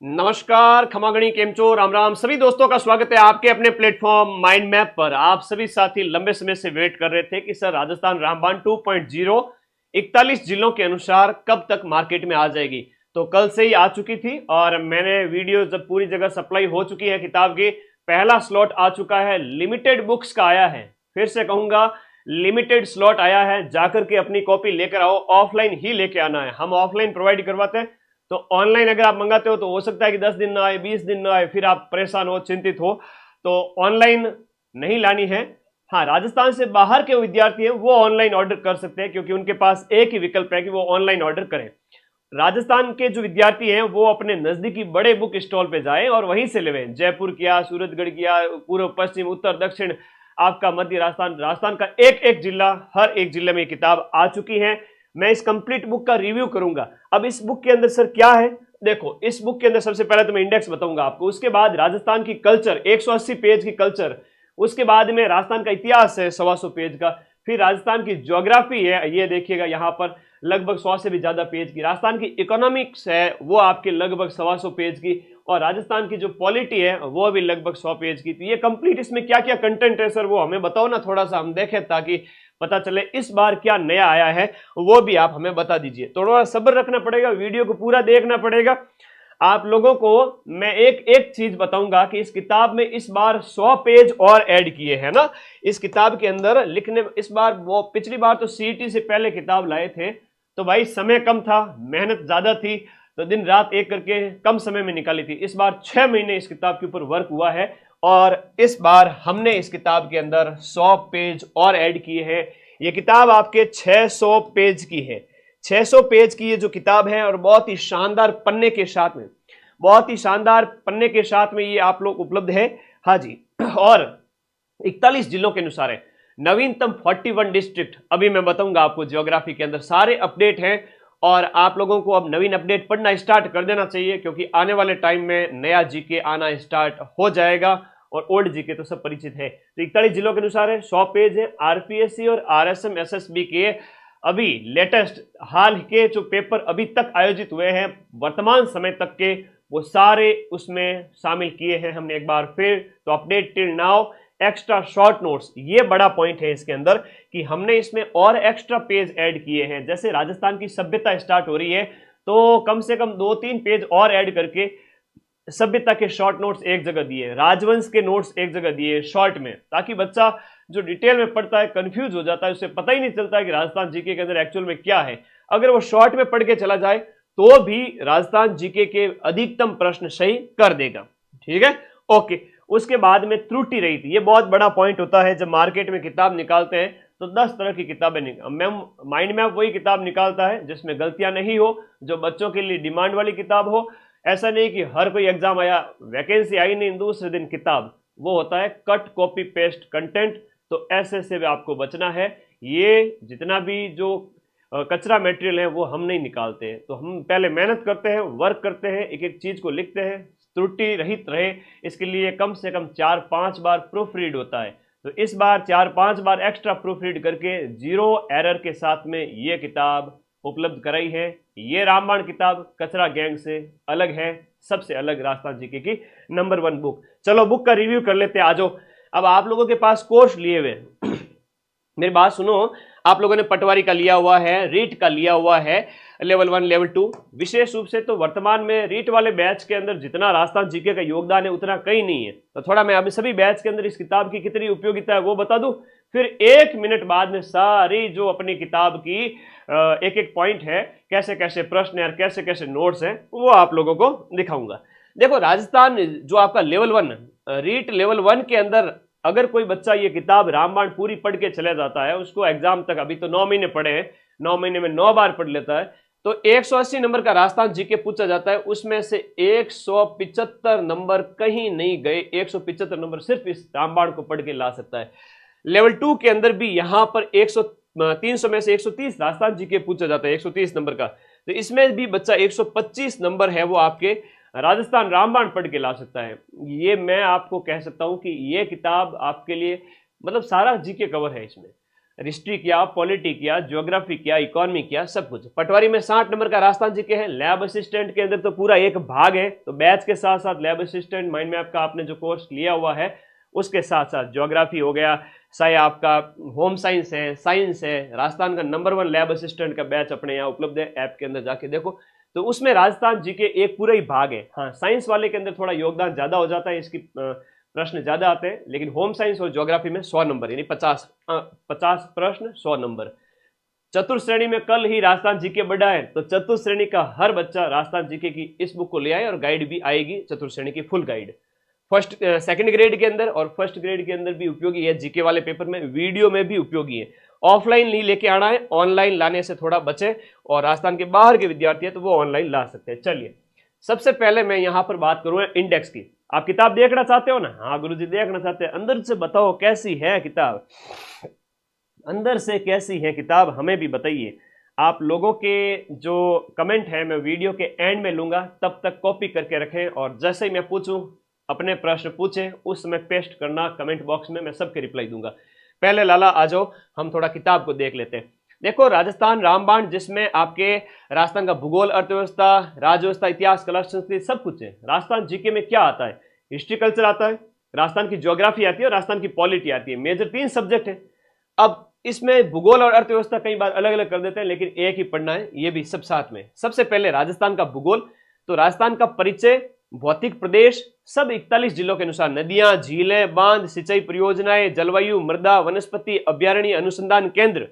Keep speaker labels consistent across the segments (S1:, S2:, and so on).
S1: नमस्कार, खमागणी केमचो, राम राम। सभी दोस्तों का स्वागत है आपके अपने प्लेटफॉर्म माइंड मैप पर। आप सभी साथी लंबे समय से वेट कर रहे थे कि सर राजस्थान रामबाण 2.0 41 जिलों के अनुसार कब तक मार्केट में आ जाएगी। तो कल से ही आ चुकी थी और मैंने वीडियो जब पूरी जगह सप्लाई हो चुकी है किताब की, पहला स्लॉट आ चुका है, लिमिटेड बुक्स का आया है। फिर से कहूंगा, लिमिटेड स्लॉट आया है, जाकर के अपनी कॉपी लेकर आओ। ऑफलाइन ही लेके आना है, हम ऑफलाइन प्रोवाइड करवाते हैं। तो ऑनलाइन अगर आप मंगाते हो तो हो सकता है कि 10 दिन ना आए, 20 दिन ना आए, फिर आप परेशान हो, चिंतित हो। तो ऑनलाइन नहीं लानी है। हाँ, राजस्थान से बाहर के विद्यार्थी हैं वो ऑनलाइन ऑर्डर कर सकते हैं, क्योंकि उनके पास एक ही विकल्प है कि वो ऑनलाइन ऑर्डर करें। राजस्थान के जो विद्यार्थी हैं वो अपने नजदीकी बड़े बुक स्टॉल पे जाएं और वहीं से लेवें। जयपुर किया, सूरतगढ़ किया, पूर्व पश्चिम उत्तर दक्षिण, आपका मध्य राजस्थान, राजस्थान का एक एक जिला, हर एक जिले में किताब आ चुकी है। मैं इस कंप्लीट बुक का रिव्यू करूंगा। अब इस बुक के अंदर सर क्या है, देखो इस बुक के अंदर सबसे पहले तो मैं इंडेक्स बताऊंगा आपको, उसके बाद राजस्थान की कल्चर 180 पेज की कल्चर, उसके बाद में राजस्थान का इतिहास है 125 पेज का, फिर राजस्थान की ज्योग्राफी है, ये देखिएगा यहाँ पर लगभग 100 से भी ज्यादा पेज की, राजस्थान की इकोनॉमिक्स है वो आपके लगभग 125 पेज की, और राजस्थान की जो पॉलिटी है वो भी लगभग 100 पेज की। तो ये कंप्लीट इसमें क्या क्या कंटेंट है सर वो हमें बताओ ना, थोड़ा सा हम देखें ताकि पता चले इस बार क्या नया आया है, वो भी आप हमें बता दीजिए। थोड़ा सब्र रखना पड़ेगा, वीडियो को पूरा देखना पड़ेगा। आप लोगों को मैं एक एक चीज बताऊंगा कि इस किताब में इस बार 100 पेज और ऐड किए हैं ना इस किताब के अंदर लिखने। इस बार वो पिछली बार तो सीईटी से पहले किताब लाए थे तो भाई समय कम था, मेहनत ज्यादा थी, तो दिन रात एक करके कम समय में निकाली थी। इस बार 6 महीने इस किताब के ऊपर वर्क हुआ है और इस बार हमने इस किताब के अंदर 100 पेज और ऐड किए हैं। ये किताब आपके 600 पेज की है, 600 पेज की ये जो किताब है, और बहुत ही शानदार पन्ने के साथ में, बहुत ही शानदार पन्ने के साथ में ये आप लोग उपलब्ध है। हाँ जी, और 41 जिलों के अनुसार है, नवीनतम 41 डिस्ट्रिक्ट। अभी मैं बताऊंगा आपको, ज्योग्राफी के अंदर सारे अपडेट हैं और आप लोगों को अब नवीन अपडेट पढ़ना स्टार्ट कर देना चाहिए, क्योंकि आने वाले टाइम में नया जीके आना स्टार्ट हो जाएगा और ओल्ड जीके तो सब परिचित है। तो 41 जिलों के अनुसार है, 100 पेज है। आरपीएससी और आरएसएम एसएसबी के अभी लेटेस्ट हाल के जो पेपर अभी तक आयोजित हुए हैं वर्तमान समय तक के, वो सारे उसमें शामिल किए हैं हमने एक बार फिर। तो update till now, extra short notes, ये बड़ा पॉइंट है इसके अंदर कि हमने इसमें और एक्स्ट्रा पेज ऐड किए हैं। जैसे राजस्थान की सभ्यता स्टार्ट हो रही है तो कम से कम 2-3 पेज और ऐड करके सभ्यता के शॉर्ट नोट्स एक जगह दिए, राजवंश के नोट्स एक जगह दिए शॉर्ट में, ताकि बच्चा जो डिटेल में पढ़ता है कंफ्यूज हो जाता है, उसे पता ही नहीं चलता है कि राजस्थान जीके के अंदर एक्चुअल में क्या है। अगर वो शॉर्ट में पढ़ के चला जाए तो भी राजस्थान जीके के अधिकतम प्रश्न सही कर देगा। ठीक है, ओके। उसके बाद में त्रुटि रही थी, ये बहुत बड़ा पॉइंट होता है। जब मार्केट में किताब निकालते हैं तो 10 तरह की किताबें माइंड मैप वही किताब निकालता है जिसमें गलतियां नहीं हो, जो बच्चों के लिए डिमांड वाली किताब हो। ऐसा नहीं कि हर कोई एग्जाम आया, वैकेंसी आई नहीं, दूसरे दिन किताब, वो होता है कट कॉपी पेस्ट कंटेंट। तो ऐसे से भी आपको बचना है। ये जितना भी जो कचरा मटेरियल है वो हम नहीं निकालते हैं, तो हम पहले मेहनत करते हैं, वर्क करते हैं, एक एक चीज को लिखते हैं, त्रुटि रहित रहे इसके लिए कम से कम 4-5 बार प्रूफ रीड होता है। तो इस बार 4-5 बार एक्स्ट्रा प्रूफ रीड करके 0 एरर के साथ में ये किताब उपलब्ध कराई है। ये रामबाण किताब कचरा गैंग से अलग है, सबसे अलग राजस्थान जीके की नंबर 1 बुक। चलो बुक का रिव्यू कर लेते हैं, आ जाओ। अब आप लोगों के पास कोर्स लिए हुए मेरी बात सुनो, आप लोगों ने पटवारी का लिया हुआ है, रीट का लिया हुआ है, लेवल 1 लेवल 2। विशेष रूप से तो वर्तमान में रीट वाले बैच के अंदर जितना राजस्थान जीके का योगदान है उतना कहीं नहीं है। तो थोड़ा मैं अभी सभी बैच के अंदर इस किताब की कितनी उपयोगिता है वो बता दूं, फिर 1 मिनट बाद में सारी जो अपनी किताब की एक एक पॉइंट है, कैसे कैसे प्रश्न है और कैसे कैसे नोट्स हैं, वो आप लोगों को दिखाऊंगा। देखो राजस्थान जो आपका लेवल 1 रीट लेवल 1 के अंदर अगर कोई बच्चा ये किताब रामबाण पूरी पढ़ के चले जाता है, उसको एग्जाम तक अभी तो 9 महीने पढ़े हैं, 9 महीने में 9 बार पढ़ लेता है, तो 180 नंबर का राजस्थान जीके पूछा जाता है, उसमें से 175 नंबर कहीं नहीं गए, 175 नंबर सिर्फ इस रामबाण को पढ़ के ला सकता है। लेवल 2 के अंदर भी यहां पर 300 में से 130 राजस्थान जीके पूछा जाता है, 130 नंबर का। तो इसमें भी बच्चा 125 नंबर है वो आपके राजस्थान रामबाण पढ़ के ला सकता है। ये मैं आपको कह सकता हूं कि ये किताब आपके लिए मतलब सारा जीके कवर है इसमें। हिस्ट्री किया, पॉलिटी किया, ज्योग्राफी किया, इकोनॉमी किया, सब कुछ। पटवारी में 60 नंबर का राजस्थान जीके है। लैब असिस्टेंट के अंदर तो पूरा एक भाग है, तो बैच के साथ साथ लैब असिस्टेंट माइंड मैप का आपने जो कोर्स लिया हुआ है उसके साथ साथ ज्योग्राफी हो गया, चाहे आपका होम साइंस है, राजस्थान का नंबर 1 लैब असिस्टेंट का बैच अपने यहाँ उपलब्ध है, ऐप के अंदर जाके देखो। तो उसमें राजस्थान जीके एक पूरा ही भाग है। हाँ, साइंस वाले के अंदर थोड़ा योगदान ज्यादा हो जाता है, इसकी प्रश्न ज्यादा आते हैं, लेकिन होम साइंस और ज्योग्राफी में 100 नंबर यानी 50 प्रश्न 100 नंबर। चतुर्थ श्रेणी में कल ही राजस्थान जीके बढ़ा है, तो चतुर्थ श्रेणी का हर बच्चा राजस्थान जीके की इस बुक को ले आए और गाइड भी आएगी, चतुर्थ श्रेणी की फुल गाइड सेकंड ग्रेड के अंदर और फर्स्ट ग्रेड के अंदर भी उपयोगी है, जीके वाले पेपर में, वीडियो में भी उपयोगी है। ऑफलाइन नहीं लेके आना है, ऑनलाइन लाने से थोड़ा बचे, और राजस्थान के बाहर के विद्यार्थी है तो वो ऑनलाइन ला सकते हैं। चलिए, सबसे पहले मैं यहां पर बात करूंगा इंडेक्स की। आप किताब देखना चाहते हो ना? हाँ गुरुजी, देखना चाहते हैं। अंदर से बताओ कैसी है किताब, अंदर से कैसी है किताब, हमें भी बताइए। आप लोगों के जो कमेंट है मैं वीडियो के एंड में लूंगा, तब तक कॉपी करके रखें, और जैसे ही मैं पूछूं अपने प्रश्न पूछें, उस समय पेस्ट करना कमेंट बॉक्स में, मैं सबके रिप्लाई दूंगा। पहले लाला आ जाओ, हम थोड़ा किताब को देख लेते हैं। देखो, राजस्थान रामबाण, जिसमें आपके राजस्थान का भूगोल, अर्थव्यवस्था, राजव्यवस्था, इतिहास, कला, संस्कृति सब कुछ है। राजस्थान जीके में क्या आता है? हिस्ट्री कल्चर आता है, राजस्थान की ज्योग्राफी आती है और राजस्थान की पॉलिटी आती है। मेजर 3 सब्जेक्ट है। अब इसमें भूगोल और अर्थव्यवस्था कई बार अलग अलग कर देते हैं, लेकिन एक ही पढ़ना है, ये भी सब साथ में। सबसे पहले राजस्थान का भूगोल, तो राजस्थान का परिचय, भौतिक प्रदेश, सब 41 जिलों के अनुसार, नदियां, झीलें, बांध, सिंचाई परियोजनाएं, जलवायु, मृदा, वनस्पति, अभ्यारण्य, अनुसंधान केंद्र।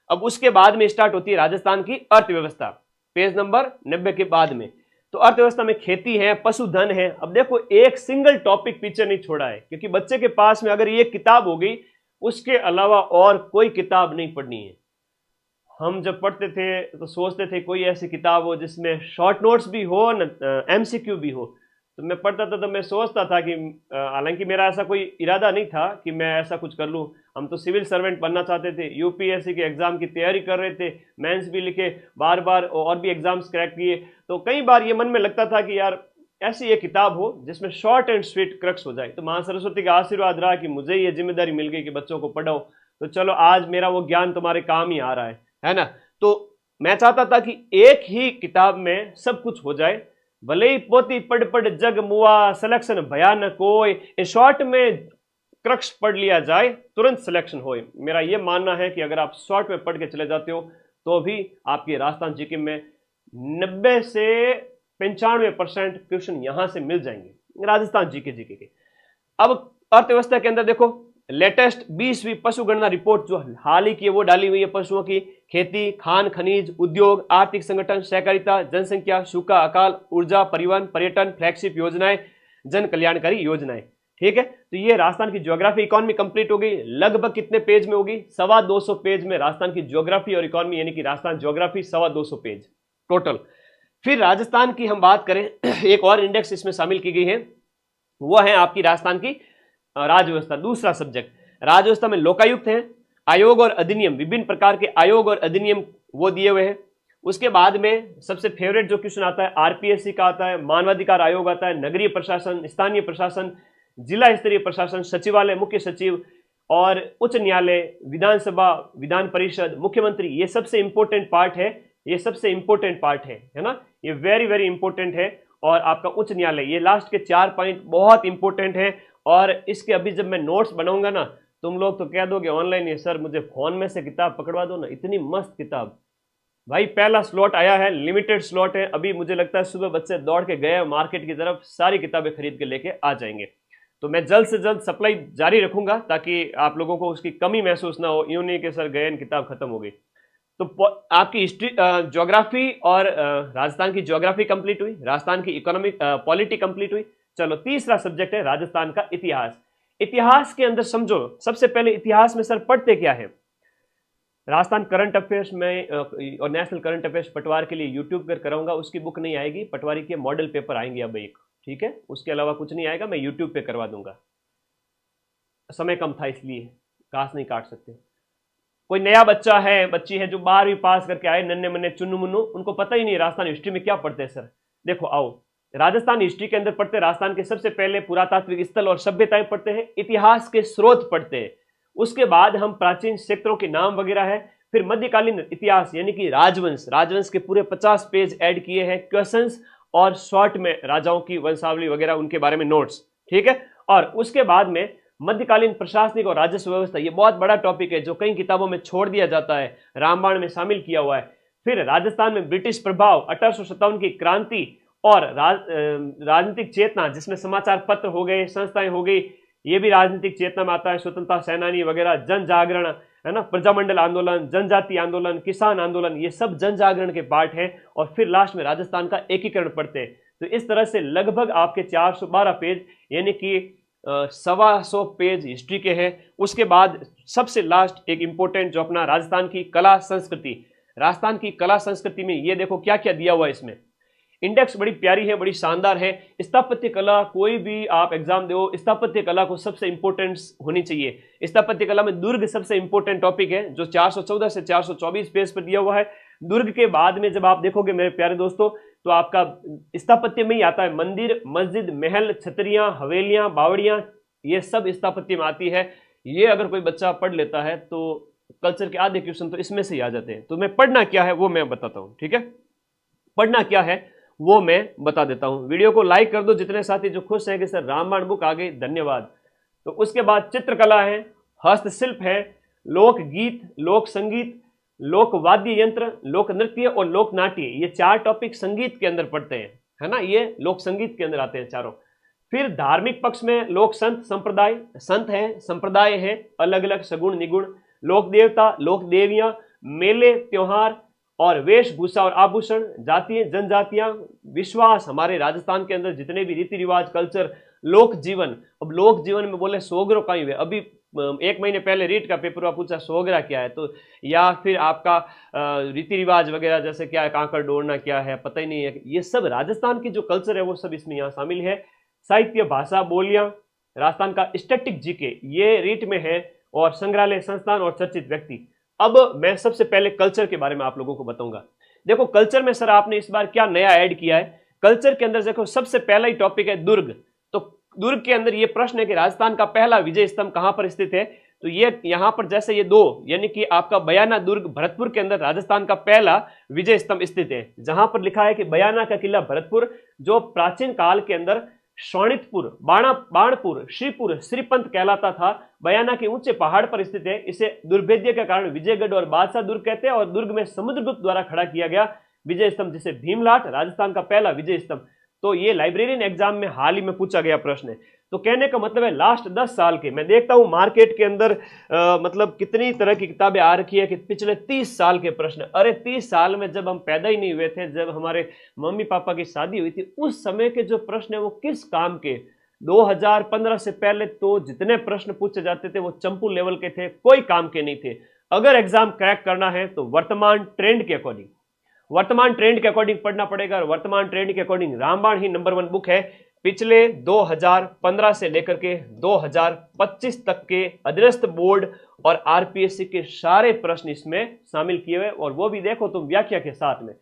S1: अब उसके बाद में स्टार्ट होती है राजस्थान की अर्थव्यवस्था, पेज नंबर 90 के बाद में। तो अर्थव्यवस्था में खेती है, पशुधन है। अब देखो, एक सिंगल टॉपिक पीछे नहीं छोड़ा है, क्योंकि बच्चे के पास में अगर ये किताब हो गई, उसके अलावा और कोई किताब नहीं पढ़नी है। हम जब पढ़ते थे तो सोचते थे कोई ऐसी किताब हो जिसमें शॉर्ट नोट्स भी हो, एमसीक्यू भी हो। तो मैं पढ़ता था तो मैं सोचता था कि हालांकि मेरा ऐसा कोई इरादा नहीं था कि मैं ऐसा कुछ कर लूँ। हम तो सिविल सर्वेंट बनना चाहते थे, यूपीएससी के एग्जाम की तैयारी कर रहे थे, मेंस भी लिखे, बार बार और भी एग्जाम्स क्रैक किए। तो कई बार ये मन में लगता था कि यार ऐसी एक किताब हो जिसमें शॉर्ट एंड स्वीट क्रक्स हो जाए। तो माँ सरस्वती का आशीर्वाद रहा कि मुझे ये जिम्मेदारी मिल गई कि बच्चों को पढ़ाओ। तो चलो, आज मेरा वो ज्ञान तुम्हारे काम ही आ रहा है ना। तो मैं चाहता था कि एक ही किताब में सब कुछ हो जाए, भले ही पोती पढ़ पढ़ जग मुआ, सिलेक्शन भयानक होए, इन शॉर्ट में क्रक्स पढ़ लिया जाए, तुरंत सिलेक्शन होए। मेरा ये मानना है कि अगर आप शॉर्ट में पढ़ के चले जाते हो तो भी आपकी राजस्थान जीके में 90 से 95% क्वेश्चन यहां से मिल जाएंगे राजस्थान जीके के। अब अर्थव्यवस्था के अंदर देखो, लेटेस्ट 20वीं पशु गणना रिपोर्ट जो हाल ही की है वो डाली हुई है। पशुओं की खेती, खान खनिज, उद्योग, आर्थिक संगठन, सहकारिता, जनसंख्या, सूखा, अकाल, ऊर्जा, परिवहन, पर्यटन, फ्लैगशिप योजनाएं, जन कल्याणकारी योजनाएं। ठीक है, तो ये राजस्थान की ज्योग्राफी इकोनॉमी कंप्लीट हो गई। लगभग कितने पेज में होगी? 225 पेज में राजस्थान की ज्योग्राफी और इकोनॉमी, यानी कि राजस्थान ज्योग्राफी 225 पेज टोटल। फिर राजस्थान की हम बात करें, एक और इंडेक्स इसमें शामिल की गई है, वो है आपकी राजस्थान की राजव्यवस्था, दूसरा सब्जेक्ट। राजव्यवस्था में लोकायुक्त है, आयोग और अधिनियम, विभिन्न प्रकार के आयोग और अधिनियम वो दिए हुए हैं। उसके बाद में सबसे फेवरेट जो क्वेश्चन आता है आरपीएससी का आता है, मानवाधिकार आयोग आता है, नगरीय प्रशासन, स्थानीय प्रशासन, जिला स्तरीय प्रशासन, सचिवालय, मुख्य सचिव और उच्च न्यायालय, विधानसभा, विधान परिषद, मुख्यमंत्री। ये सबसे इंपॉर्टेंट पार्ट है, ये सबसे इंपॉर्टेंट पार्ट है ना, ये वेरी वेरी इंपॉर्टेंट है। और आपका उच्च न्यायालय, ये लास्ट के 4 पॉइंट बहुत इंपॉर्टेंट है। और इसके अभी जब मैं नोट्स बनाऊंगा ना, तुम लोग तो कह दोगे ऑनलाइन, ये सर मुझे फोन में से किताब पकड़वा दो ना, इतनी मस्त किताब। भाई पहला स्लॉट आया है, लिमिटेड स्लॉट है। अभी मुझे लगता है सुबह बच्चे दौड़ के गए मार्केट की तरफ, सारी किताबें खरीद के लेके आ जाएंगे। तो मैं जल्द से जल्द सप्लाई जारी रखूंगा ताकि आप लोगों को उसकी कमी महसूस ना हो, यूं नहीं कि सर गए किताब खत्म हो गई। तो आपकी हिस्ट्री, ज्योग्राफी और राजस्थान की ज्योग्राफी कंप्लीट हुई, राजस्थान की इकोनॉमिक पॉलिटी कंप्लीट हुई। चलो, तीसरा सब्जेक्ट है राजस्थान का इतिहास। इतिहास के अंदर समझो, सबसे पहले इतिहास में सर पढ़ते क्या है। राजस्थान करंट अफेयर्स में और नेशनल करंट अफेयर्स पटवार के लिए यूट्यूब पर कराऊंगा, उसकी बुक नहीं आएगी, पटवारी के मॉडल पेपर आएंगे अब एक, ठीक है, उसके अलावा कुछ नहीं आएगा, मैं यूट्यूब पे करवा दूंगा। समय कम था इसलिए घास नहीं काट सकते। कोई नया बच्चा है, बच्ची है जो 12वीं पास करके आए, नन्हे मुन्ने चुन्नू मुन्नू, उनको पता ही नहीं राजस्थान हिस्ट्री में क्या पढ़ते हैं सर। देखो आओ, राजस्थान हिस्ट्री के अंदर पढ़ते, राजस्थान के सबसे पहले पुरातात्विक स्थल और सभ्यताएं पढ़ते हैं, इतिहास के स्रोत पढ़ते हैं, उसके बाद हम प्राचीन क्षेत्रों के नाम वगैरह है, फिर मध्यकालीन इतिहास यानी कि राजवंश, राजवंश के पूरे 50 पेज ऐड किए हैं, क्वेश्चंस और शॉर्ट में राजाओं की वंशावली वगैरह उनके बारे में नोट्स, ठीक है। और उसके बाद में मध्यकालीन प्रशासनिक और राजस्व व्यवस्था, ये बहुत बड़ा टॉपिक है जो कई किताबों में छोड़ दिया जाता है, रामबाण में शामिल किया हुआ है। फिर राजस्थान में ब्रिटिश प्रभाव, 1857 की क्रांति और राजनीतिक चेतना, जिसमें समाचार पत्र हो गए, संस्थाएं हो गई, ये भी राजनीतिक चेतना में आता है, स्वतंत्रता सेनानी वगैरह, जन जागरण है ना, प्रजामंडल आंदोलन, जनजाति आंदोलन, किसान आंदोलन, ये सब जन जागरण के पार्ट हैं। और फिर लास्ट में राजस्थान का एकीकरण पढ़ते हैं। तो इस तरह से लगभग आपके 412 पेज यानी कि 125 पेज हिस्ट्री के हैं। उसके बाद सबसे लास्ट एक इंपॉर्टेंट जो अपना राजस्थान की कला संस्कृति, राजस्थान की कला संस्कृति में ये देखो क्या क्या दिया हुआ है इसमें। इंडेक्स बड़ी प्यारी है, बड़ी शानदार है। स्थापत्य कला, कोई भी आप एग्जाम दो, स्थापत्य कला को सबसे इंपॉर्टेंस होनी चाहिए। स्थापत्य कला में दुर्ग सबसे इंपॉर्टेंट टॉपिक है जो 414 से 424 पेज पर दिया हुआ है। दुर्ग के बाद में जब आप देखोगे मेरे प्यारे दोस्तों, तो आपका स्थापत्य में ही आता है मंदिर, मस्जिद, महल, छतरियां, हवेलियां, बावड़ियां, ये सब स्थापत्य में आती है। ये अगर कोई बच्चा पढ़ लेता है तो कल्चर के आधे क्वेश्चन तो इसमें से ही आ जाते हैं। तो मैं पढ़ना क्या है वो मैं बताता हूं, ठीक है। पढ़ना क्या है वो मैं बता देता हूं। वीडियो को लाइक कर दो जितने साथी जो खुश हैं कि सर रामबाण बुक आ गई, धन्यवाद। तो उसके बाद चित्रकला है, हस्तशिल्प है, लोकगीत, लोक संगीत, लोक वाद्य यंत्र, लोक नृत्य और लोक नाट्य, ये 4 टॉपिक संगीत के अंदर पढ़ते हैं, है ना, ये लोक संगीत के अंदर आते हैं चारों। फिर धार्मिक पक्ष में लोक संत संप्रदाय, संत है, संप्रदाय है, अलग अलग सगुण निगुण, लोक देवता, लोक देवियां, मेले, त्योहार और वेशभूषा और आभूषण, जातीय जनजातियां, विश्वास, हमारे राजस्थान के अंदर जितने भी रीति रिवाज, कल्चर, लोक जीवन। अब लोक जीवन में बोले सोगरो का ही है, अभी 1 महीने पहले रीट का पेपर हुआ, पूछा सोगरा क्या है, तो या फिर आपका रीति रिवाज वगैरह जैसे क्या है, कांकड़ डोरना क्या है, पता ही नहीं है। ये सब राजस्थान की जो कल्चर है वो सब इसमें यहाँ शामिल है। साहित्य, भाषा, बोलियां, राजस्थान का स्टैटिक जीके ये रीट में है, और संग्रहालय, संस्थान और चर्चित व्यक्ति। अब मैं सबसे पहले कल्चर के बारे में आप लोगों को बताऊंगा। देखो कल्चर में सर आपने इस बार क्या नया ऐड किया है। कल्चर के अंदर देखो सबसे पहला ही टॉपिक है दुर्ग। तो दुर्ग के अंदर ये प्रश्न है कि राजस्थान का पहला विजय स्तंभ कहां पर स्थित है। तो ये यहां पर जैसे ये 2 यानी कि आपका बयाना दुर्ग भरतपुर के अंदर राजस्थान का पहला विजय स्तंभ स्थित है, जहां पर लिखा है कि बयाना का किला भरतपुर, जो प्राचीन काल के अंदर शोणितपुर, बाणपुर, श्रीपुर, श्रीपंत कहलाता था, बयाना के ऊंचे पहाड़ पर स्थित है। इसे दुर्भेद्य के कारण विजयगढ़ और बादशाह दुर्ग कहते हैं, और दुर्ग में समुद्रगुप्त द्वारा खड़ा किया गया विजय स्तंभ, जिसे भीमलाट, राजस्थान का पहला विजय स्तंभ। तो ये लाइब्रेरियन एग्जाम में हाल ही में पूछा गया प्रश्न है। तो कहने का मतलब है लास्ट 10 साल के, मैं देखता हूं मार्केट के अंदर मतलब कितनी तरह की किताबें आ रखी है कि पिछले 30 साल के प्रश्न। अरे 30 साल में जब हम पैदा ही नहीं हुए थे, जब हमारे मम्मी पापा की शादी हुई थी, उस समय के जो प्रश्न है वो किस काम के। 2015 से पहले तो जितने प्रश्न पूछे जाते थे वो चंपू लेवल के थे, कोई काम के नहीं थे। अगर एग्जाम क्रैक करना है तो वर्तमान ट्रेंड के अकॉर्डिंग, वर्तमान ट्रेंड के अकॉर्डिंग पढ़ना पड़ेगा। और वर्तमान ट्रेंड के अकॉर्डिंग रामबाण ही नंबर 1 बुक है। पिछले 2015 से लेकर के 2025 तक के अधीनस्थ बोर्ड और आरपीएससी के सारे प्रश्न इसमें शामिल किए हुए, और वो भी देखो तुम व्याख्या के साथ में।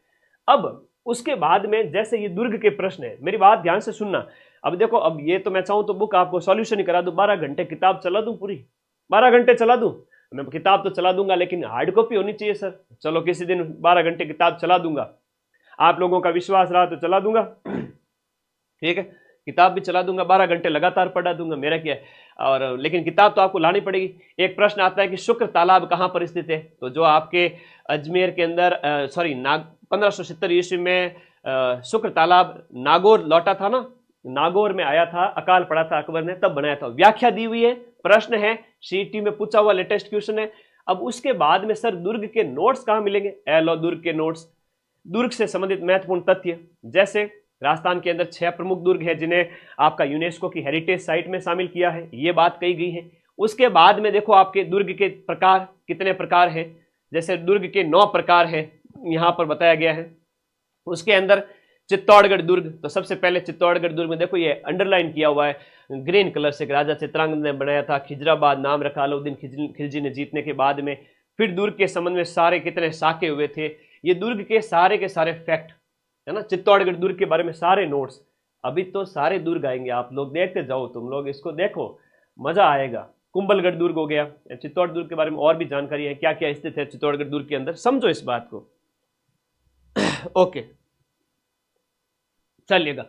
S1: अब उसके बाद में जैसे ये दुर्ग के प्रश्न है, मेरी बात ध्यान से सुनना। अब देखो, अब ये तो मैं चाहूं तो बुक आपको सॉल्यूशन ही करा दूं, 12 घंटे किताब चला दूं, पूरी 12 घंटे चला दूं। मैं किताब तो चला दूंगा लेकिन हार्ड कॉपी होनी चाहिए सर। चलो किसी दिन 12 घंटे किताब चला दूंगा, आप लोगों का विश्वास रहा तो चला दूंगा, ठीक है। किताब भी चला दूंगा, 12 घंटे लगातार पढ़ा दूंगा, मेरा क्या है। और लेकिन किताब तो आपको लानी पड़ेगी। एक प्रश्न आता है कि शुक्र तालाब कहां पर स्थित है। तो जो आपके अजमेर के अंदर 1570 ईस्वी में शुक्र तालाब नागौर लौटा था ना, नागौर में आया था, अकाल पड़ा था अकबर ने, तब बनाया था। व्याख्या दी हुई है, प्रश्न है, सीटी में पूछा हुआ लेटेस्ट क्वेश्चन है। अब उसके बाद में सर दुर्ग के नोट्स कहां मिलेंगे। लो दुर्ग के नोट्स, दुर्ग से संबंधित महत्वपूर्ण तथ्य, जैसे राजस्थान के अंदर 6 प्रमुख दुर्ग है जिन्हें आपका यूनेस्को की हेरिटेज साइट में शामिल किया है, ये बात कही गई है। उसके बाद में देखो आपके दुर्ग के प्रकार कितने प्रकार हैं, जैसे दुर्ग के 9 प्रकार हैं यहां पर बताया गया है। उसके अंदर चित्तौड़गढ़ दुर्ग, तो सबसे पहले चित्तौड़गढ़ दुर्ग में देखो ये अंडरलाइन किया हुआ है ग्रीन कलर से, राजा चित्रांगद ने बनाया था। खिजराबाद नाम रखा अलाउद्दीन खिलजी ने जीतने के बाद में। फिर दुर्ग के संबंध में सारे कितने साके हुए थे, ये दुर्ग के सारे फैक्ट है ना, चित्तौड़गढ़ दुर्ग के बारे में सारे नोट्स। अभी तो सारे दुर्ग आएंगे, आप लोग देखते जाओ, तुम लोग इसको देखो, मजा आएगा। कुंभलगढ़ दुर्ग हो गया। चित्तौड़ दुर्ग के बारे में और भी जानकारी है, क्या क्या स्थित है चित्तौड़गढ़ दुर्ग के अंदर, समझो इस बात को। ओके, चलिएगा।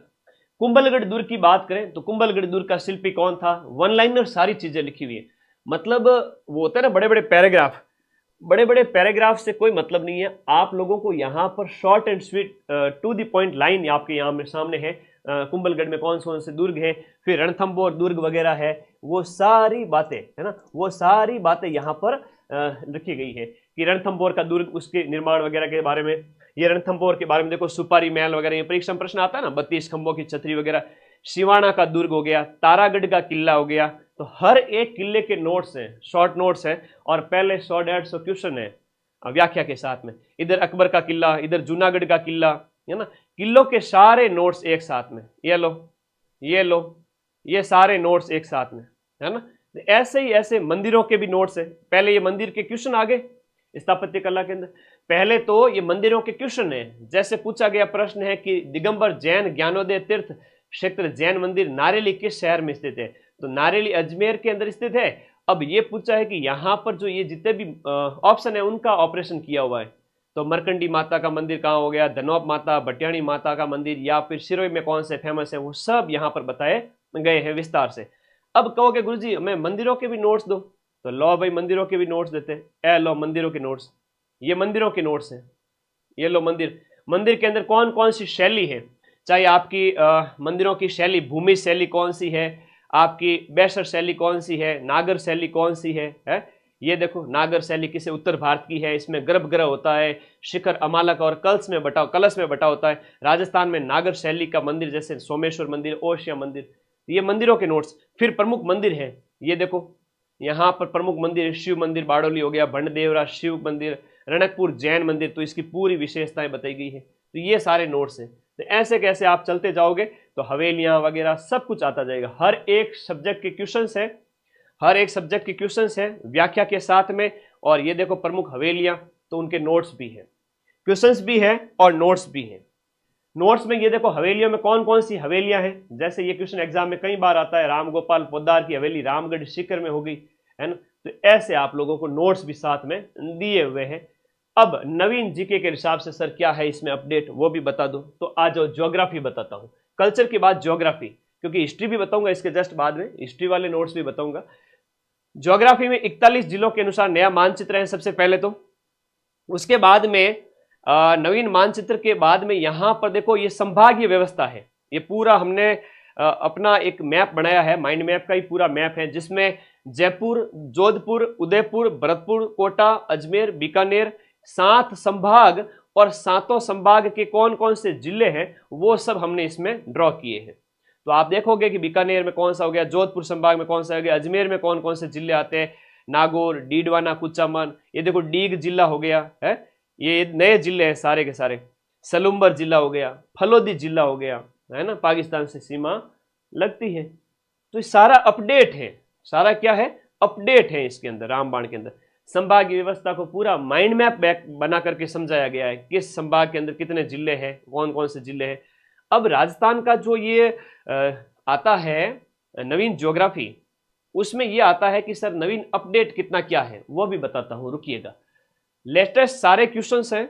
S1: कुंभलगढ़ दुर्ग की बात करें तो कुंभलगढ़ दुर्ग का शिल्पी कौन था, वन लाइनर सारी चीजें लिखी हुई है। मतलब वो होता है ना बड़े बड़े पैराग्राफ, बड़े बड़े पैराग्राफ से कोई मतलब नहीं है। आप लोगों को यहाँ पर short and sweet to the point line आपके यहाँ में सामने है। कुंभलगढ़ में कौन कौन से दुर्ग हैं, फिर रणथंभौर दुर्ग वगैरह है, वो सारी बातें है ना, वो सारी बातें यहाँ पर लिखी गई है कि रणथंभौर का दुर्ग, उसके निर्माण वगैरह के बारे में। ये रणथंभौर के बारे में देखो, सुपारी महल वगैरह, ये परीक्षा में प्रश्न आता है ना, 32 खंभों की छतरी वगैरह। सिवाना का दुर्ग हो गया, तारागढ़ का किला हो गया। तो हर एक किले के नोट्स हैं, शॉर्ट नोट्स हैं, और पहले 100-150 क्वेश्चन है व्याख्या के साथ में। इधर अकबर का किला, इधर जूनागढ़ का किला, है ना, किलों के सारे नोट्स एक साथ में। ये लो, ये लो, ये सारे नोट्स एक साथ में, है ना। ऐसे ही ऐसे मंदिरों के भी नोट्स है। पहले ये मंदिर के क्वेश्चन आ गए स्थापत्य कला के अंदर। पहले तो ये मंदिरों के क्वेश्चन है, जैसे पूछा गया प्रश्न है कि दिगंबर जैन ज्ञानोदय तीर्थ क्षेत्र जैन मंदिर नारेली किस शहर में स्थित है, तो नारेली अजमेर के अंदर स्थित है। अब ये पूछा है कि यहाँ पर जो ये जितने भी ऑप्शन है उनका ऑपरेशन किया हुआ है, तो मरकंडी माता का मंदिर कहाँ हो गया, धनौप माता, भटियाणी माता का मंदिर, या फिर सिरोही में कौन से फेमस है, वो सब यहाँ पर बताए गए हैं विस्तार से। अब कहोगे गुरुजी हमें मंदिरों के भी नोट्स दो, तो लो भाई मंदिरों के भी नोट्स देते हैं। लो मंदिरों के नोट्स, ये मंदिरों के नोट्स हैं। ये लो मंदिर, मंदिर के अंदर कौन कौन सी शैली है, चाहे आपकी मंदिरों की शैली, भूमि शैली कौन सी है, आपकी बैसर शैली कौन सी है, नागर शैली कौन सी है? ये देखो नागर शैली किसे उत्तर भारत की है, इसमें गर्भगृह होता है, शिखर अमालक और कलश में बटा होता है। राजस्थान में नागर शैली का मंदिर जैसे सोमेश्वर मंदिर, ओशिया मंदिर, ये मंदिरों के नोट्स। फिर प्रमुख मंदिर है, ये देखो यहाँ पर प्रमुख मंदिर, शिव मंदिर बाड़ोली हो गया, भंडदेवरा शिव मंदिर, रणकपुर जैन मंदिर, तो इसकी पूरी विशेषताएं बताई गई है। तो ये सारे नोट्स हैं। तो ऐसे कैसे आप चलते जाओगे तो हवेलियां वगैरह सब कुछ आता जाएगा। हर एक सब्जेक्ट के क्वेश्चंस है, हर एक सब्जेक्ट के क्वेश्चंस है व्याख्या के साथ में। और ये देखो प्रमुख हवेलियां, तो उनके नोट्स भी है, क्वेश्चंस भी है और नोट्स भी है। नोट्स में ये देखो हवेलियों में कौन कौन सी हवेलियां हैं, जैसे ये क्वेश्चन एग्जाम में कई बार आता है, राम गोपाल पोद्दार की हवेली रामगढ़ सीकर में होगी, है ना। तो ऐसे आप लोगों को नोट्स भी साथ में दिए हुए हैं। अब नवीन जीके के हिसाब से सर क्या है इसमें अपडेट, वो भी बता दो। तो आ जाओ ज्योग्राफी बताता हूं, कल्चर के बाद ज्योग्राफी, क्योंकि हिस्ट्री भी बताऊंगा इसके जस्ट बाद में, हिस्ट्री वाले नोट्स भी बताऊंगा। ज्योग्राफी में 41 जिलों के अनुसार नया मानचित्र है सबसे पहले तो, उसके बाद में नवीन मानचित्र के बाद में यहां पर देखो ये संभागीय व्यवस्था है। ये पूरा हमने अपना एक मैप बनाया है, माइंड मैप का ही पूरा मैप है, जिसमें जयपुर, जोधपुर, उदयपुर, भरतपुर, कोटा, अजमेर, बीकानेर, 7 संभाग और 7 संभाग के कौन कौन से जिले हैं वो सब हमने इसमें ड्रॉ किए हैं। तो आप देखोगे कि बीकानेर में कौन सा हो गया, जोधपुर संभाग में कौन सा हो गया, अजमेर में कौन कौन से जिले आते हैं, नागौर, डीडवाना, कुचामन, ये देखो डीग जिला हो गया है, ये नए जिले हैं सारे के सारे, सलुम्बर जिला हो गया, फलोदी जिला हो गया, है ना, पाकिस्तान से सीमा लगती है। तो ये सारा अपडेट है, सारा क्या है, अपडेट है इसके अंदर, रामबाण के अंदर। संभागीय व्यवस्था को पूरा माइंड मैप बना करके समझाया गया है, किस संभाग के अंदर कितने जिले हैं, कौन कौन से जिले हैं। अब राजस्थान का जो ये आता है नवीन ज्योग्राफी, उसमें ये आता है कि सर नवीन अपडेट कितना क्या है, वो भी बताता हूं, रुकिएगा। लेटेस्ट सारे क्वेश्चंस हैं,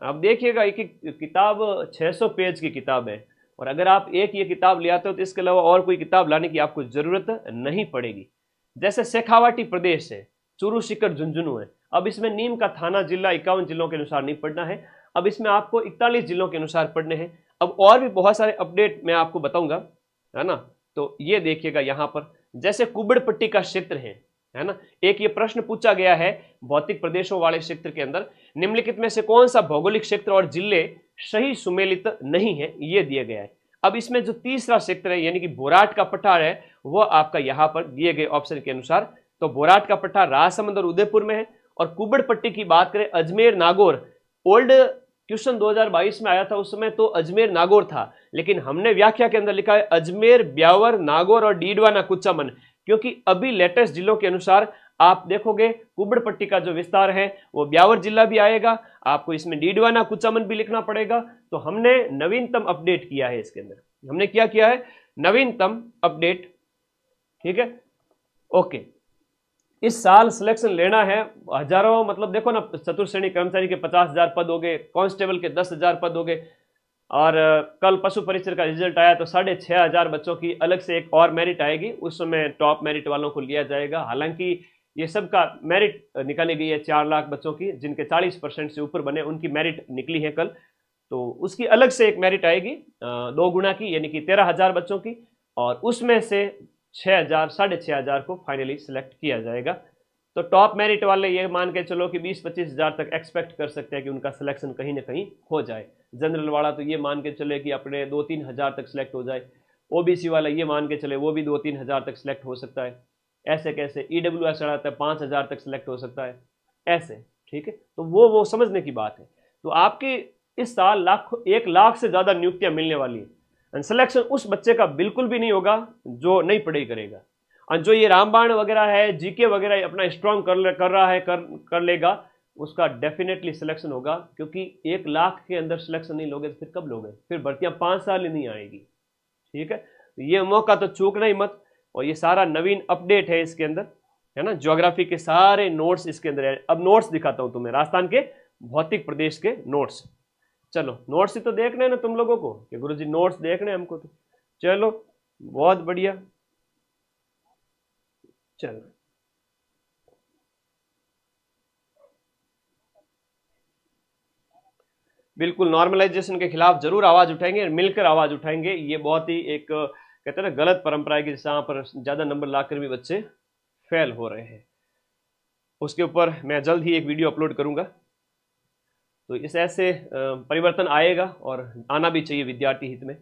S1: आप देखिएगा। एक किताब 600 पेज की किताब है, और अगर आप एक ये किताब ले आते हो तो इसके अलावा और कोई किताब लाने की आपको जरूरत नहीं पड़ेगी। जैसे शेखावाटी प्रदेश है, चूरू, सीकर, झुंझुनू है। अब इसमें नीम का थाना जिला 51 जिलों के अनुसार नहीं पढ़ना है, अब इसमें आपको 41 जिलों के अनुसार पढ़ने हैं। अब और भी बहुत सारे अपडेट मैं आपको बताऊंगा, है ना। तो ये देखिएगा यहाँ पर, जैसे कुबड़पट्टी का क्षेत्र है ना, एक ये प्रश्न पूछा गया है भौतिक प्रदेशों वाले क्षेत्र के अंदर निम्नलिखित में से कौन सा भौगोलिक क्षेत्र और जिले सही सुमेलित नहीं है, ये दिया गया है। अब इसमें जो तीसरा क्षेत्र है यानी कि बोराट का पठार है, वो आपका यहाँ पर दिए गए ऑप्शन के अनुसार, तो बोराट का पठार राजसमंद और उदयपुर में है। और कुबड़पट्टी की बात करें, अजमेर, नागौर, ओल्ड क्वेश्चन 2022 में आया था, उस समय तो अजमेर नागौर था, लेकिन हमने व्याख्या के अंदर लिखा है अजमेर, ब्यावर, नागौर और डीडवाना, कुचामन, क्योंकि अभी लेटेस्ट जिलों के अनुसार आप देखोगे कुबड़पट्टी का जो विस्तार है वो ब्यावर जिला भी आएगा, आपको इसमें डीडवाना, कुचामन भी लिखना पड़ेगा। तो हमने नवीनतम अपडेट किया है इसके अंदर, हमने क्या किया है, नवीनतम अपडेट, ठीक है, ओके। इस साल सिलेक्शन लेना है हजारों, मतलब देखो ना, चतुर्थ श्रेणी कर्मचारी के 50,000 पद हो गए, कांस्टेबल के 10,000 पद हो गए, और कल पशु परीक्षण का रिजल्ट आया तो 6,500 बच्चों की अलग से एक और मेरिट आएगी, उस समय टॉप मेरिट वालों को लिया जाएगा। हालांकि ये सब का मेरिट निकाली गई है 4 लाख बच्चों की, जिनके 40% से ऊपर बने, उनकी मेरिट निकली है कल, तो उसकी अलग से एक मेरिट आएगी 2 गुना की, यानी कि 13,000 बच्चों की, और उसमें से 6,000 6,500 को फाइनली सिलेक्ट किया जाएगा। तो टॉप मेरिट वाले ये मान के चलो कि 20-25,000 तक एक्सपेक्ट कर सकते हैं कि उनका सिलेक्शन कहीं ना कहीं हो जाए। जनरल वाला तो ये मान के चले कि अपने 2-3 हज़ार तक सिलेक्ट हो जाए, ओबीसी वाला ये मान के चले वो भी 2-3 हज़ार तक सिलेक्ट हो सकता है, ऐसे कैसे ईडब्ल्यूएस चढ़ाता है 5,000 तक सिलेक्ट हो सकता है, ऐसे, ठीक है। तो वो समझने की बात है। तो आपकी इस साल 1 लाख से ज़्यादा नियुक्तियां मिलने वाली है, एंड सिलेक्शन उस बच्चे का बिल्कुल भी नहीं होगा जो नहीं पढ़ाई करेगा, और जो ये रामबाण वगैरह है, जीके वगैरह अपना स्ट्रॉन्ग कर रहा है, कर लेगा, उसका डेफिनेटली सिलेक्शन होगा, क्योंकि 1 लाख के अंदर सिलेक्शन नहीं लोगे तो फिर कब लोगे, फिर भर्तियां 5 साल ही नहीं आएगी, ठीक है। तो ये मौका तो चूकना ही मत। और ये सारा नवीन अपडेट है इसके अंदर, है ना, ज्योग्राफी के सारे नोट्स इसके अंदर है। अब नोट्स दिखाता हूं तुम्हें, राजस्थान के भौतिक प्रदेश के नोट्स। चलो नोट्स ही तो देखने हैं ना तुम लोगों को, कि गुरुजी नोट्स देखने हैं हमको, तो चलो बहुत बढ़िया। चलो बिल्कुल नॉर्मलाइजेशन के खिलाफ जरूर आवाज उठाएंगे, मिलकर आवाज उठाएंगे। ये बहुत ही एक कहते हैं ना गलत परंपरा है कि जहां पर ज्यादा नंबर लाकर भी बच्चे फेल हो रहे हैं। उसके ऊपर मैं जल्द ही एक वीडियो अपलोड करूंगा। तो इस ऐसे परिवर्तन आएगा और आना भी चाहिए विद्यार्थी हित में।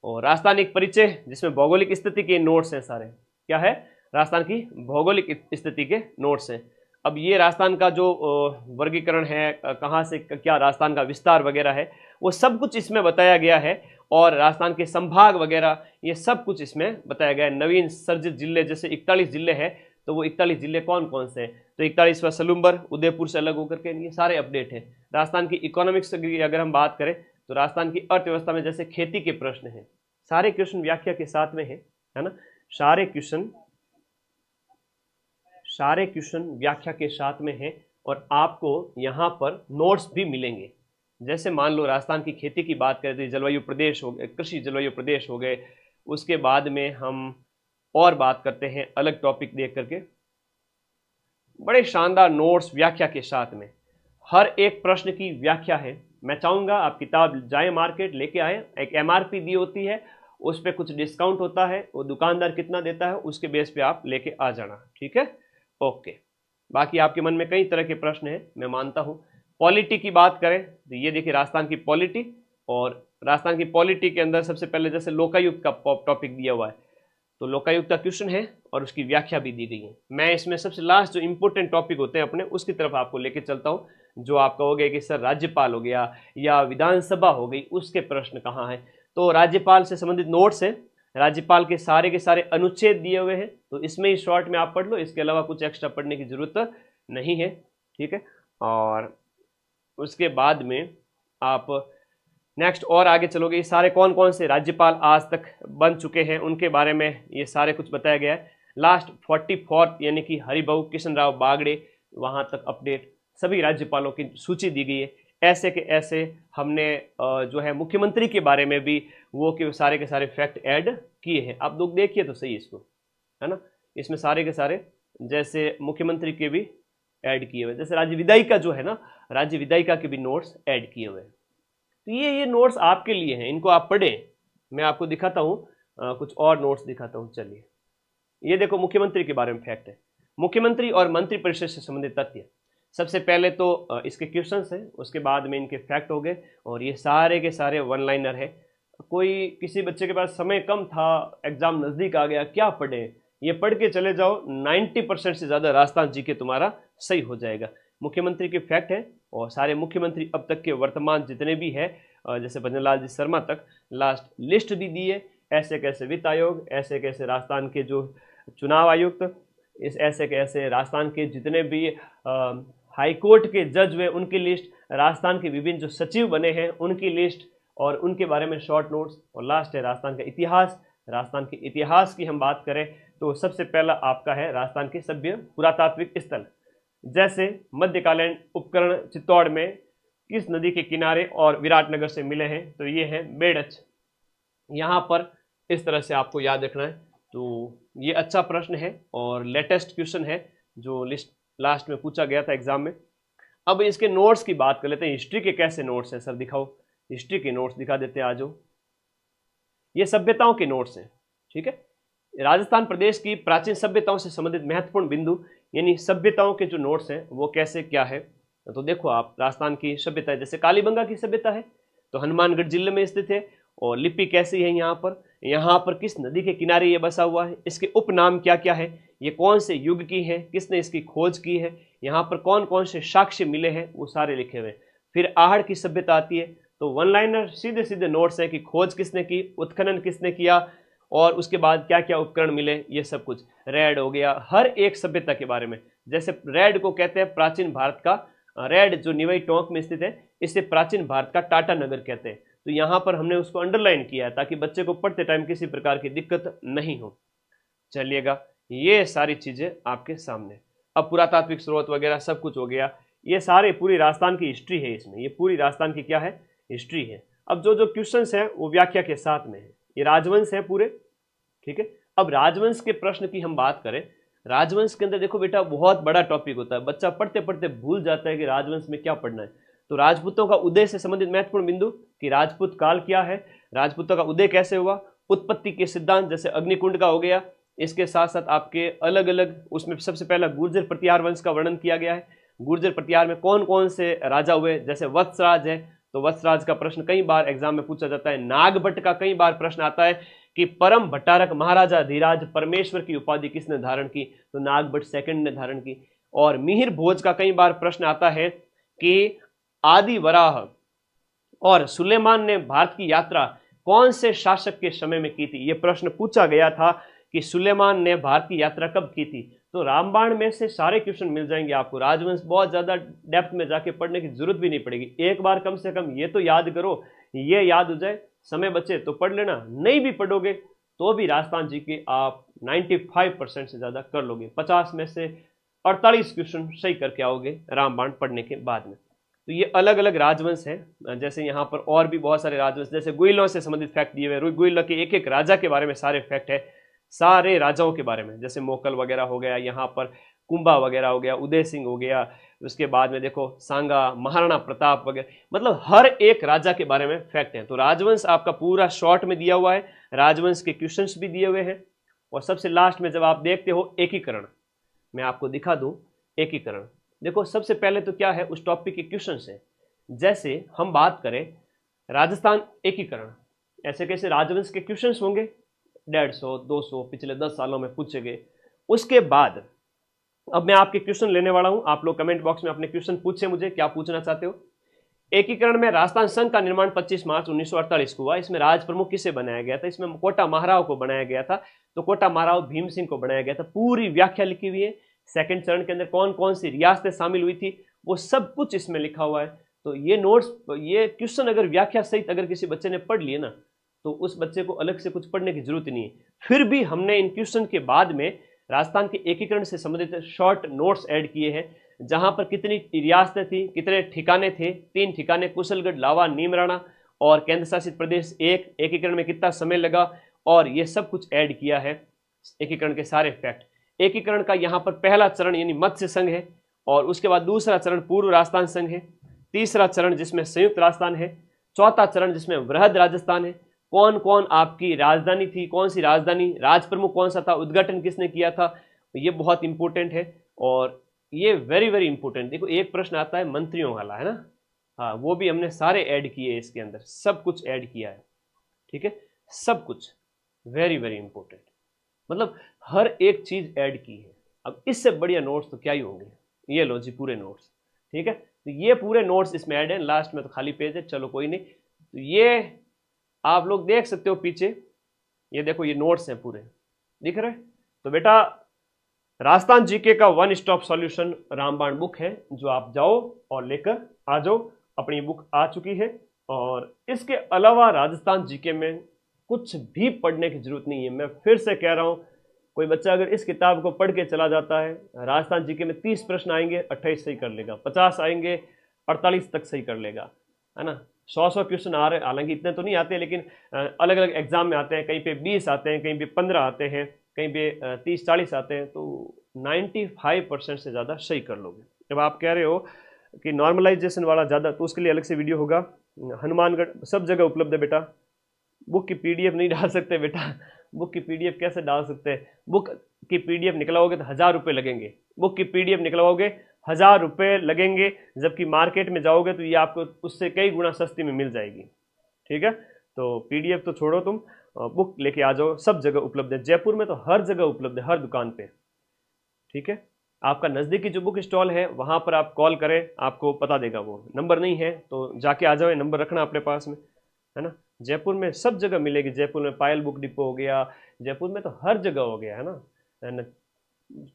S1: और राजस्थान एक परिचय, जिसमें भौगोलिक स्थिति के नोट्स हैं सारे। क्या है? राजस्थान की भौगोलिक स्थिति के नोट्स हैं। अब ये राजस्थान का जो वर्गीकरण है, कहाँ से क्या राजस्थान का विस्तार वगैरह है, वो सब कुछ इसमें बताया गया है। और राजस्थान के संभाग वगैरह ये सब कुछ इसमें बताया गया है। नवीन सर्जित जिले, जैसे 41 जिले हैं, तो वो 41 जिले कौन कौन से हैं, तो 41वां सलूम्बर उदयपुर से अलग होकर के, ये सारे अपडेट है। राजस्थान की इकोनॉमिक्स की अगर हम बात करें तो राजस्थान की अर्थव्यवस्था में जैसे खेती के प्रश्न हैं, सारे क्वेश्चन व्याख्या के साथ में है ना, सारे क्वेश्चन व्याख्या के साथ में है। और आपको यहाँ पर नोट्स भी मिलेंगे। जैसे मान लो राजस्थान की खेती की बात करें तो जलवायु प्रदेश हो गए, कृषि जलवायु प्रदेश हो गए। उसके बाद में हम और बात करते हैं अलग टॉपिक देख करके, बड़े शानदार नोट्स व्याख्या के साथ में, हर एक प्रश्न की व्याख्या है। मैं चाहूंगा आप किताब जाएं मार्केट लेके आए, एक एमआरपी दी होती है, उस पर कुछ डिस्काउंट होता है, वो दुकानदार कितना देता है उसके बेस पे आप लेके आ जाना, ठीक है, ओके। बाकी आपके मन में कई तरह के प्रश्न हैं, मैं मानता हूं। पॉलिटी की बात करें तो ये देखिए राजस्थान की पॉलिटी, और राजस्थान की पॉलिटी के अंदर सबसे पहले जैसे लोकायुक्त का टॉपिक दिया हुआ है, तो लोकायुक्त का क्वेश्चन है और उसकी व्याख्या भी दी गई है। मैं इसमें सबसे लास्ट जो इंपॉर्टेंट टॉपिक होते हैं अपने, उसकी तरफ आपको लेके चलता हूं। जो आप कहोगे कि सर राज्यपाल हो गया या विधानसभा हो गई, उसके प्रश्न कहाँ हैं, तो राज्यपाल से संबंधित नोट्स हैं। राज्यपाल के सारे अनुच्छेद दिए हुए हैं, तो इसमें ही शॉर्ट में आप पढ़ लो, इसके अलावा कुछ एक्स्ट्रा पढ़ने की जरूरत नहीं है, ठीक है। और उसके बाद में आप नेक्स्ट और आगे चलोगे, ये सारे कौन कौन से राज्यपाल आज तक बन चुके हैं उनके बारे में ये सारे कुछ बताया गया है। लास्ट 44 यानी कि हरिभाऊ कृष्ण राव बागड़े, वहां तक अपडेट, सभी राज्यपालों की सूची दी गई है। ऐसे के ऐसे हमने जो है मुख्यमंत्री के बारे में भी वो के सारे फैक्ट ऐड किए हैं। आप लोग देखिए तो सही इसको, है ना, इसमें सारे के सारे जैसे मुख्यमंत्री के भी ऐड किए हुए, जैसे राज्य विधायिका जो है ना, राज्य विधायिका के भी नोट्स ऐड किए हुए हैं। तो ये नोट्स आपके लिए हैं, इनको आप पढ़ें। मैं आपको दिखाता हूँ कुछ और नोट्स दिखाता हूँ। चलिए ये देखो मुख्यमंत्री के बारे में फैक्ट है, मुख्यमंत्री और मंत्री परिषद से संबंधित तथ्य। सबसे पहले तो इसके क्वेश्चंस हैं, उसके बाद में इनके फैक्ट हो गए, और ये सारे के सारे वन लाइनर है। कोई किसी बच्चे के पास समय कम था, एग्जाम नज़दीक आ गया, क्या पढ़े, ये पढ़ के चले जाओ, 90% से ज़्यादा राजस्थान जीके तुम्हारा सही हो जाएगा। मुख्यमंत्री के फैक्ट है, और सारे मुख्यमंत्री अब तक के वर्तमान जितने भी हैं, जैसे भजनलाल जी शर्मा तक लास्ट लिस्ट भी दी है। ऐसे कैसे वित्त आयोग, ऐसे कैसे राजस्थान के जो चुनाव आयुक्त, इस ऐसे कैसे राजस्थान के जितने भी हाई कोर्ट के जज हुए उनकी लिस्ट, राजस्थान के विभिन्न जो सचिव बने हैं उनकी लिस्ट, और उनके बारे में शॉर्ट नोट्स। और लास्ट है राजस्थान का इतिहास। राजस्थान के इतिहास की हम बात करें तो सबसे पहला आपका है राजस्थान के सभ्य पुरातात्विक स्थल, जैसे मध्यकालीन उपकरण चित्तौड़ में किस नदी के किनारे और विराटनगर से मिले हैं, तो ये है बेड़च। यहाँ पर इस तरह से आपको याद रखना है। तो ये अच्छा प्रश्न है और लेटेस्ट क्वेश्चन है जो लास्ट में पूछा गया था एग्जाम में। अब इसके नोट्स की बात कर लेते हैं। हिस्ट्री के कैसे नोट्स हैं सर, दिखाओ हिस्ट्री के नोट्स दिखा देते हैं, आ जाओ। ये सभ्यताओं के नोट्स हैं, ठीक है। राजस्थान प्रदेश की प्राचीन सभ्यताओं से संबंधित महत्वपूर्ण बिंदु यानी सभ्यताओं के जो नोट्स हैं वो कैसे क्या है, तो देखो आप राजस्थान की सभ्यता जैसे कालीबंगा की सभ्यता है तो हनुमानगढ़ जिले में स्थित है। और लिपि कैसी है, यहाँ पर किस नदी के किनारे ये बसा हुआ है, इसके उपनाम क्या क्या है, ये कौन से युग की है, किसने इसकी खोज की है, यहाँ पर कौन कौन से साक्ष्य मिले हैं, वो सारे लिखे हुए। फिर आहड़ की सभ्यता आती है तो वन लाइनर सीधे सीधे नोट्स है कि खोज किसने की, उत्खनन किसने किया और उसके बाद क्या क्या उपकरण मिले, ये सब कुछ। रेड हो गया हर एक सभ्यता के बारे में। जैसे रेड को कहते हैं प्राचीन भारत का, रेड जो निवाई टोंक में स्थित है इसे प्राचीन भारत का टाटा नगर कहते हैं। तो यहाँ पर हमने उसको अंडरलाइन किया है ताकि बच्चे को पढ़ते टाइम किसी प्रकार की दिक्कत नहीं हो। चलिएगा, ये सारी चीजें आपके सामने। अब पुरातात्विक स्रोत वगैरह सब कुछ हो गया। ये सारे पूरी राजस्थान की हिस्ट्री है, इसमें ये पूरी राजस्थान की क्या है, हिस्ट्री है। अब जो जो क्वेश्चंस हैं वो व्याख्या के साथ में है। ये राजवंश है पूरे, ठीक है। अब राजवंश के प्रश्न की हम बात करें, राजवंश के अंदर देखो बेटा बहुत बड़ा टॉपिक होता है, बच्चा पढ़ते पढ़ते भूल जाता है कि राजवंश में क्या पढ़ना है। तो राजपूतों का उदय से संबंधित महत्वपूर्ण बिंदु कि राजपूत काल क्या है, राजपूतों का उदय कैसे हुआ, उत्पत्ति के सिद्धांत जैसे अग्निकुंड का हो गया। इसके साथ साथ आपके अलग अलग उसमें सबसे पहला गुर्जर प्रतिहार वंश का वर्णन किया गया है। गुर्जर प्रतिहार में कौन कौन से राजा हुए, जैसे वत्सराज है तो वत्सराज का प्रश्न कई बार एग्जाम में पूछा जाता है। नागभट्ट का कई बार प्रश्न आता है कि परम भट्टारक महाराजा धीराज परमेश्वर की उपाधि किसने धारण की, तो नागभट्ट सेकंड ने धारण की। और मिहिर भोज का कई बार प्रश्न आता है कि आदि वराह और सुलेमान ने भारत की यात्रा कौन से शासक के समय में की थी। यह प्रश्न पूछा गया था कि सुलेमान ने भारत की यात्रा कब की थी। तो रामबाण में से सारे क्वेश्चन मिल जाएंगे आपको। राजवंश बहुत ज्यादा डेप्थ में जाके पढ़ने की जरूरत भी नहीं पड़ेगी, एक बार कम से कम ये तो याद करो, ये याद हो जाए, समय बचे तो पढ़ लेना, नहीं भी पढ़ोगे तो भी राजस्थान जी के आप 95% से ज्यादा कर लोगे। 50 में से 48 क्वेश्चन सही करके आओगे रामबाण पढ़ने के बाद में। तो ये अलग अलग राजवंश है। जैसे यहाँ पर और भी बहुत सारे राजवंश, जैसे गुइलों से संबंधित फैक्ट दिए हुए, गुइलों के एक एक राजा के बारे में सारे फैक्ट है, सारे राजाओं के बारे में, जैसे मोकल वगैरह हो गया, यहाँ पर कुंभा वगैरह हो गया, उदय सिंह हो गया, उसके बाद में देखो सांगा, महाराणा प्रताप वगैरह, मतलब हर एक राजा के बारे में फैक्ट है। तो राजवंश आपका पूरा शॉर्ट में दिया हुआ है, राजवंश के क्वेश्चंस भी दिए हुए हैं। और सबसे लास्ट में जब आप देखते हो एकीकरण, मैं आपको दिखा दूं एकीकरण। देखो सबसे पहले तो क्या है उस टॉपिक के क्वेश्चंस है। जैसे हम बात करें राजस्थान एकीकरण, ऐसे कैसे राजवंश के क्वेश्चंस होंगे 150 200 पिछले 10 सालों में पूछे गए। उसके बाद अब मैं आपके क्वेश्चन लेने वाला हूं, आप लोग कमेंट बॉक्स में अपने क्वेश्चन पूछे, मुझे क्या पूछना चाहते हो। एकीकरण में राजस्थान संघ का निर्माण 25 मार्च 1948 को हुआ। इसमें राज प्रमुख किसे बनाया गया था, इसमें कोटा महाराव को बनाया गया था। तो कोटा महाराव भीम सिंह को बनाया गया था। पूरी व्याख्या लिखी हुई है। सेकंड चरण के अंदर कौन कौन सी रियासतें शामिल हुई थी वो सब कुछ इसमें लिखा हुआ है। तो ये नोट्स, ये क्वेश्चन अगर व्याख्या सहित अगर किसी बच्चे ने पढ़ लिए ना तो उस बच्चे को अलग से कुछ पढ़ने की जरूरत नहीं है। फिर भी हमने इन क्वेश्चन के बाद में राजस्थान के एकीकरण से संबंधित शॉर्ट नोट्स ऐड किए हैं, जहां पर कितनी रियासतें थी, कितने ठिकाने थे, 3 ठिकाने कुशलगढ़, लावा, नीमराणा और केंद्र शासित प्रदेश 1, एकीकरण में कितना समय लगा, और ये सब कुछ ऐड किया है एकीकरण के सारे फैक्ट। एकीकरण का यहाँ पर पहला चरण यानी मत्स्य संघ है, और उसके बाद दूसरा चरण पूर्व राजस्थान संघ है, तीसरा चरण जिसमें संयुक्त राजस्थान है, चौथा चरण जिसमें वृहद राजस्थान है, कौन कौन आपकी राजधानी थी, कौन सी राजधानी, राज प्रमुख कौन सा था, उद्घाटन किसने किया था, ये बहुत इंपॉर्टेंट है। और ये वेरी वेरी इंपॉर्टेंट, देखो एक प्रश्न आता है मंत्रियों वाला, है ना, हाँ वो भी हमने सारे ऐड किए, इसके अंदर सब कुछ ऐड किया है, ठीक है, सब कुछ वेरी वेरी इंपॉर्टेंट, मतलब हर एक चीज ऐड की है। अब इससे बढ़िया नोट्स तो क्या ही होंगे। ये लो जी पूरे नोट्स, ठीक है, तो ये पूरे नोट्स इसमें ऐड है। लास्ट में तो खाली पेज है, चलो कोई नहीं। तो ये आप लोग देख सकते हो पीछे, ये देखो ये नोट्स हैं पूरे, दिख रहे। तो बेटा राजस्थान जीके का वन स्टॉप सॉल्यूशन रामबाण बुक है, जो आप जाओ और लेकर आ जाओ। अपनी बुक आ चुकी है। और इसके अलावा राजस्थान जीके में कुछ भी पढ़ने की जरूरत नहीं है। मैं फिर से कह रहा हूं, कोई बच्चा अगर इस किताब को पढ़ के चला जाता है, राजस्थान जीके में 30 प्रश्न आएंगे 28 सही कर लेगा, 50 आएंगे 48 तक सही कर लेगा, है ना। 100 क्वेश्चन आ रहे, हालांकि इतने तो नहीं आते, लेकिन अलग अलग एग्जाम में आते हैं, कहीं पे 20 आते हैं, कहीं पे 15 आते हैं, कहीं पे 30-40 आते हैं, तो 95% से ज़्यादा सही कर लोगे। जब आप कह रहे हो कि नॉर्मलाइजेशन वाला ज़्यादा, तो उसके लिए अलग से वीडियो होगा। हनुमानगढ़ सब जगह उपलब्ध है बेटा। बुक की पीडीएफ नहीं डाल सकते बेटा, बुक की पीडीएफ कैसे डाल सकते हैं? बुक की पीडीएफ निकलवाओगे तो 1000 रुपये लगेंगे, बुक की पीडीएफ निकलवाओगे 1000 रुपये लगेंगे, जबकि मार्केट में जाओगे तो ये आपको उससे कई गुना सस्ती में मिल जाएगी, ठीक है। तो पीडीएफ तो छोड़ो, तुम बुक लेके आ जाओ, सब जगह उपलब्ध है। जयपुर में तो हर जगह उपलब्ध है, हर दुकान पे, ठीक है। आपका नज़दीकी जो बुक स्टॉल है वहाँ पर आप कॉल करें, आपको पता देगा वो। नंबर नहीं है तो जाके आ जाओ, नंबर रखना अपने पास में, है ना। जयपुर में सब जगह मिलेगी। जयपुर में पायल बुक डिपो हो गया, जयपुर में तो हर जगह हो गया, है ना,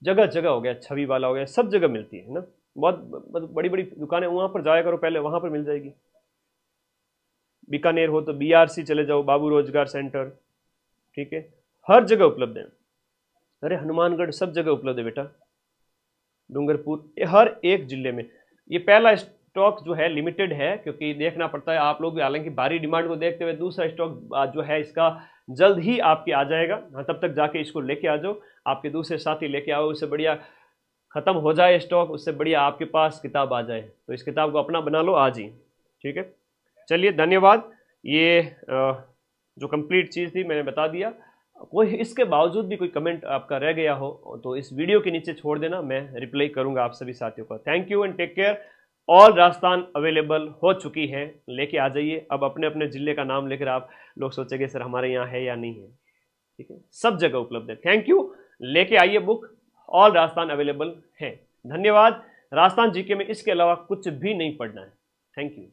S1: जगह जगह हो गया, छवि वाला हो गया, सब जगह मिलती है ना। बहुत बड़ी बड़ी दुकानें, वहाँ पर जाया करो पहले, वहाँ पर मिल जाएगी। बीकानेर हो तो बीआरसी चले जाओ, बाबू रोजगार सेंटर, ठीक है, हर जगह उपलब्ध है। अरे हनुमानगढ़ सब जगह उपलब्ध है बेटा, डूंगरपुर, ये हर एक जिले में। ये पहला स्टॉक जो है लिमिटेड है, क्योंकि देखना पड़ता है आप लोग भी, हालांकि भारी डिमांड को देखते हुए दूसरा स्टॉक जो है इसका जल्द ही आपके आ जाएगा। हाँ, तब तक जाके इसको लेके आ जाओ, आपके दूसरे साथी लेके आओ, उससे बढ़िया खत्म हो जाए स्टॉक, उससे बढ़िया आपके पास किताब आ जाए। तो इस किताब को अपना बना लो आज ही, ठीक है। चलिए धन्यवाद। ये जो कंप्लीट चीज़ थी मैंने बता दिया। कोई इसके बावजूद भी कोई कमेंट आपका रह गया हो तो इस वीडियो के नीचे छोड़ देना, मैं रिप्लाई करूंगा आप सभी साथियों का। Thank you and take care. All Rajasthan available हो चुकी है, लेके आ जाइए। अब अपने अपने जिले का नाम लेकर आप लोग सोचेंगे सर हमारे यहाँ है या नहीं है, ठीक है, सब जगह उपलब्ध है। थैंक यू, लेके आइए बुक, ऑल राजस्थान अवेलेबल है। धन्यवाद। राजस्थान जीके में इसके अलावा कुछ भी नहीं पढ़ना है। Thank you.